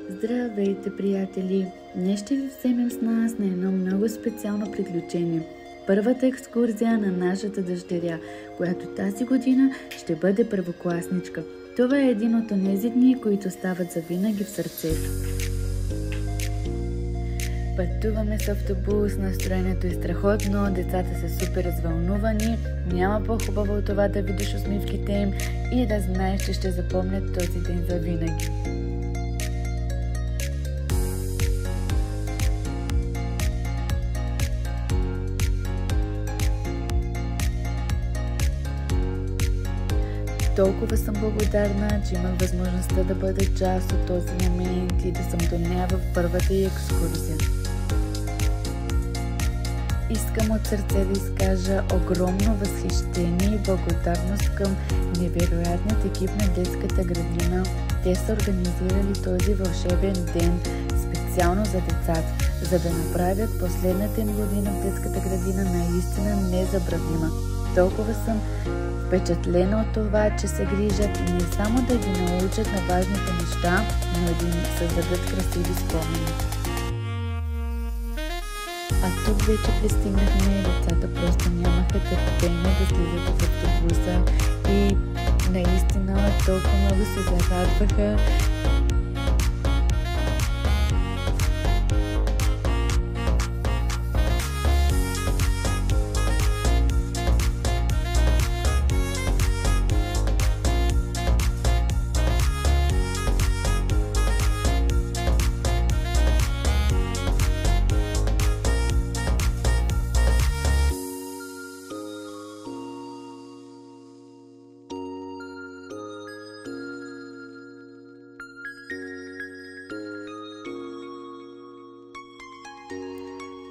Здравейте, приятели! Днес ще ви вземем с нас на едно много специално приключение. Първата екскурзия на нашата дъщеря, която тази година ще бъде първокласничка. Това е един от онези дни, които стават завинаги в сърцето. Пътуваме с автобус, настроението е страхотно, децата са супер развълнувани, няма по-хубаво от това да видиш усмивките им и да знаеш, че ще запомнят този ден завинаги. Толкова съм благодарна, че имах възможността да бъда част от този момент и да съм до нея в първата ѝ екскурзия. Искам от сърце да изкажа огромно възхищение и благодарност към невероятният екип на детската градина. Те са организирали този вълшебен ден специално за децата, за да направят последната им година в детската градина наистина незабравима. Толкова съм впечатлена от това, че се грижат не само да ги научат на важните неща, но и да им създадат красиви спомени. А тук вече пристигнахме, децата просто нямаха търпение да слизат от автобуса и наистина толкова много се зарадваха.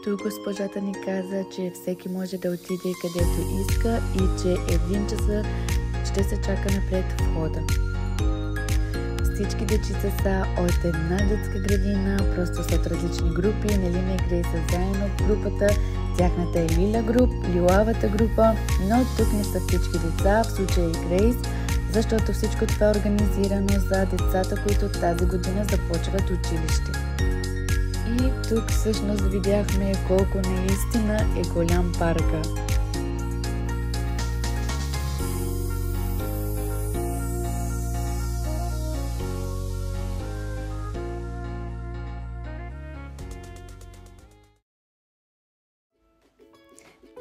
Тук госпожата ни каза, че всеки може да отиде където иска и че 1 часа ще се чака напред входа. Всички дечица са от една детска градина, просто са от различни групи. Нелина и Грей са заедно в групата, тяхната е лилавата група, но тук не са всички деца, в случая и Грейс, защото всичко това е организирано за децата, които тази година започват училище. И тук всъщност видяхме колко наистина е голям парка.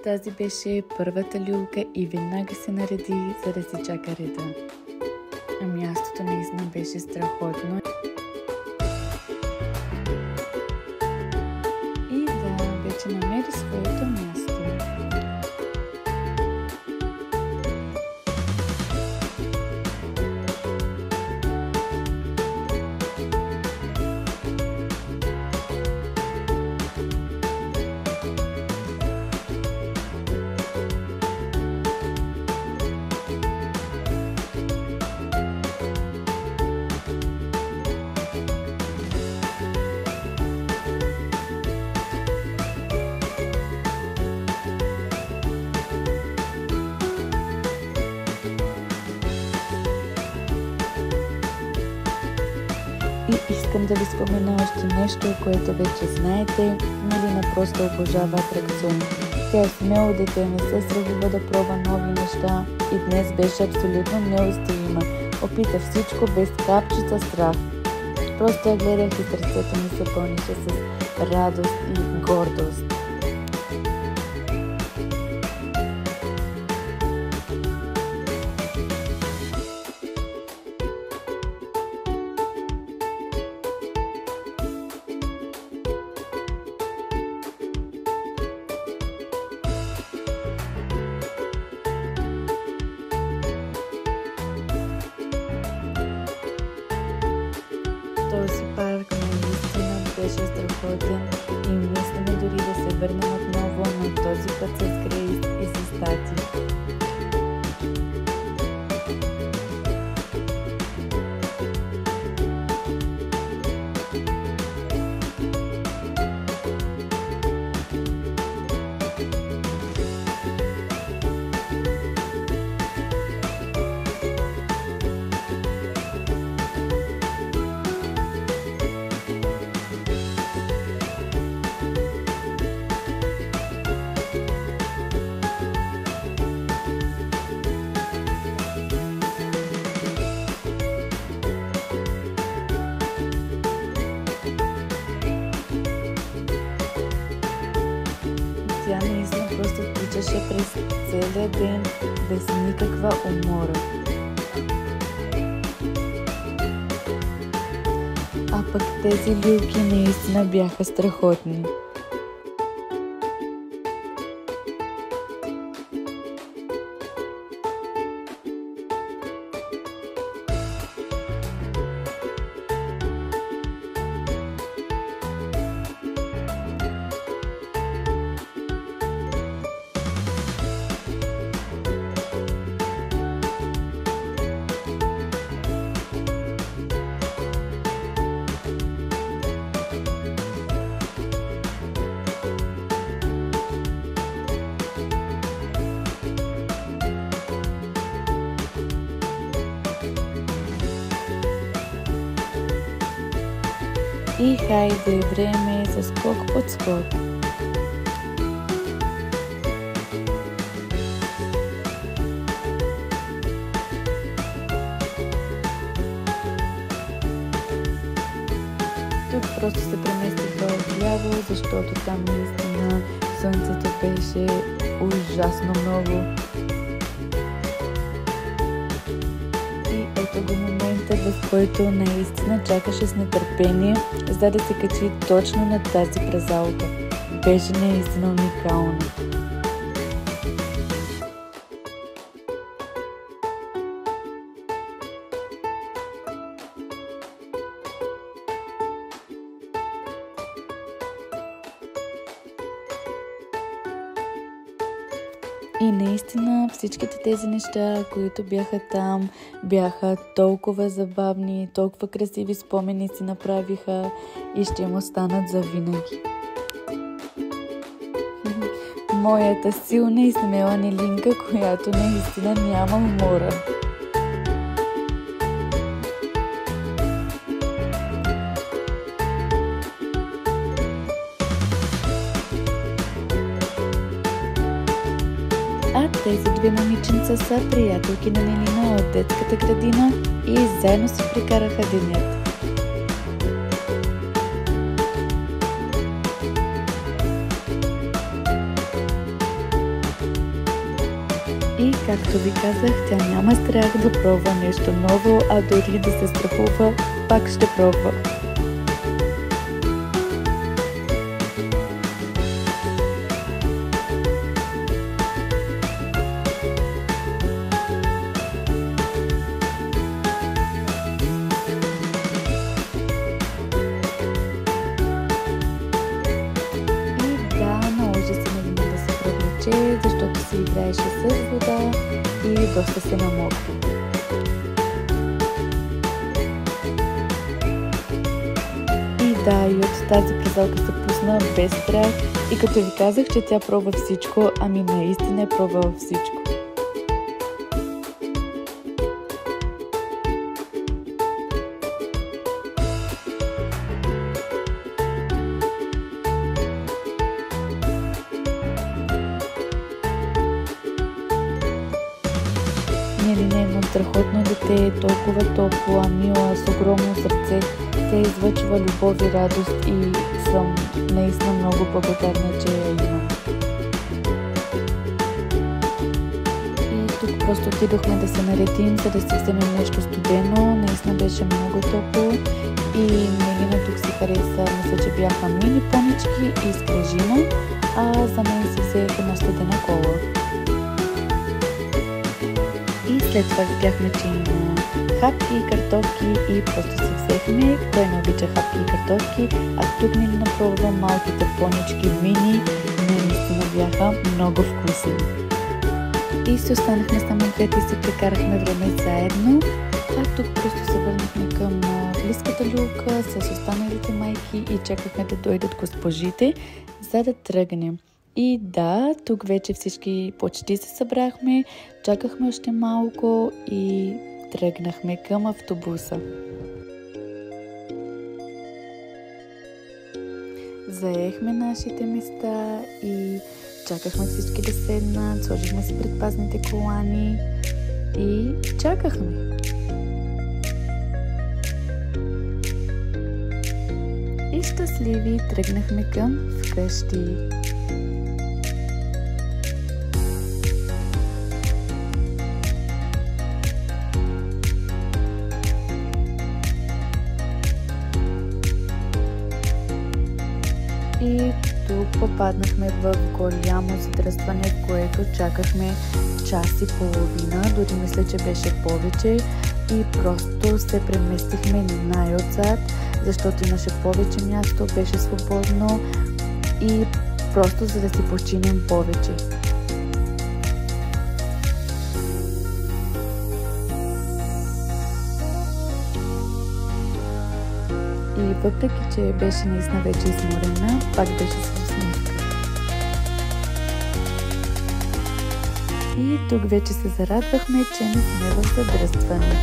Тази беше първата люлка и веднага се нареди, за да се чака реда. А мястото наистина беше страхотно. Намери своето място. И искам да ви спомена още нещо, което вече знаете. Нелина просто обожава атракциони. Тя е смело дете, не се страхува да пробва нови неща и днес беше абсолютно неустоима. Опита всичко без капчица страх. Просто я гледах и сърцето ми се пълнише с радост и гордост. Този парк наистина беше страхотен и мислиме дори да се върнем отново, но този път с Грейс и с тати. просто тичаше през целия ден без никаква умора. А пък тези люлки наистина бяха страхотни. И хайде, време е за скок под скок. Тук просто се преместиха отляво, защото там наистина слънцето беше ужасно много. И ето го моментът, в който наистина чакаше с нетърпение, за да се качи точно на тази празалка. Беше наистина уникална. И наистина всичките тези неща, които бяха там, бяха толкова забавни, толкова красиви спомени си направиха и ще им останат завинаги. Моята силна и смела Нелинка, която наистина няма умора. А тези две момиченца са приятелки на Нелина от детската градина и заедно си прекараха денят. И както ви казах, тя няма страх да пробва нещо ново, а дори да се страхува, пак ще пробва. Защото се играеше с вода и доста се намокри. И да, и от тази празалка се пусна без страх и като ви казах, че тя пробва всичко, ами наистина е пробвала всичко. Нелина е едно страхотно дете, толкова топла, мила, с огромно сърце. Тя излъчва любов и радост и съм наистина много благодарна, че я имам. И тук просто отидохме да се наредим, за да си вземем нещо студено. Наистина беше много топло и Нелина тук си хареса, мисля, че бяха мини понички и скрежина, а за мен си взех една студена кола. И след това видяхме, че има хапки и картофки и просто си взехме. Той не обича хапки и картофки, а тук Нелина пробва малките понички мини, но наистина бяха много вкусни. И се останахме само двете и си прекарахме време заедно, а тук просто се върнахме към близката люлка с останалите майки и чакахме да дойдат госпожите, за да тръгнем. И да, тук вече всички почти се събрахме, чакахме още малко и тръгнахме към автобуса. Заехме нашите места и чакахме всички да седнат, сложихме си предпазните колани и чакахме. И щастливи тръгнахме към вкъщи. И тук попаднахме в голямо задръстване, което чакахме час и половина, дори мисля, че беше повече, и просто се преместихме най-отзад, защото имаше повече място, беше свободно и просто за да си починем повече. И въпреки, че беше наистина вече изморена, пак беше с усмивка. И тук вече се зарадвахме, че не сме в задръстване.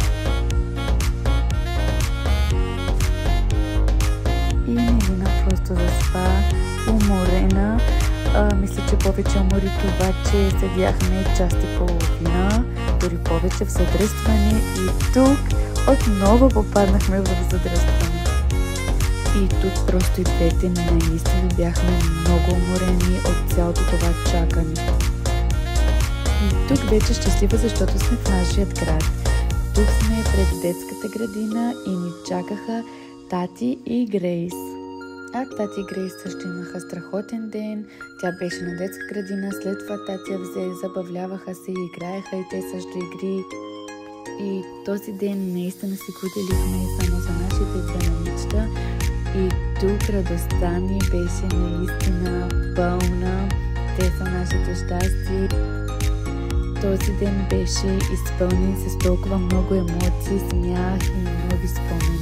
И Милина просто заспа, уморена. Мисля, че повече умори това, че седяхме час и половина, дори повече в задръстване, и тук отново попаднахме в задръстване. И тук просто и двете наистина бяхме много уморени от цялото това чакане. И тук вече щастлива, защото сме в нашия град. Тук сме пред детската градина и ни чакаха Тати и Грейс. А Тати и Грейс също имаха страхотен ден. Тя беше на детска градина, след това Тати я взе, забавляваха се, играеха и те също игри. И този ден наистина си го делихме само за нашите две момичета. И тук радостта ни беше наистина пълна. Те са нашето щастие. Този ден беше изпълнен с толкова много емоции, смях и нови спомени.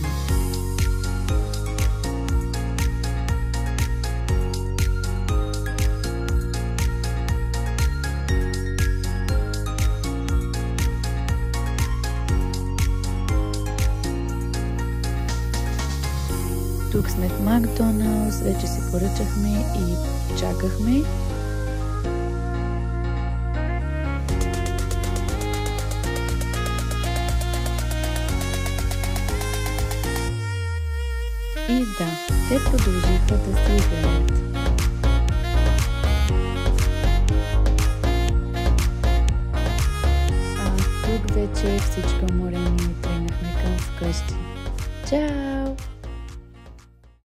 Тук сме в Макдоналдс, вече си поръчахме и чакахме. И да, те продължиха да си играят. А тук вече всички уморени тръгнахме към вкъщи. Чао!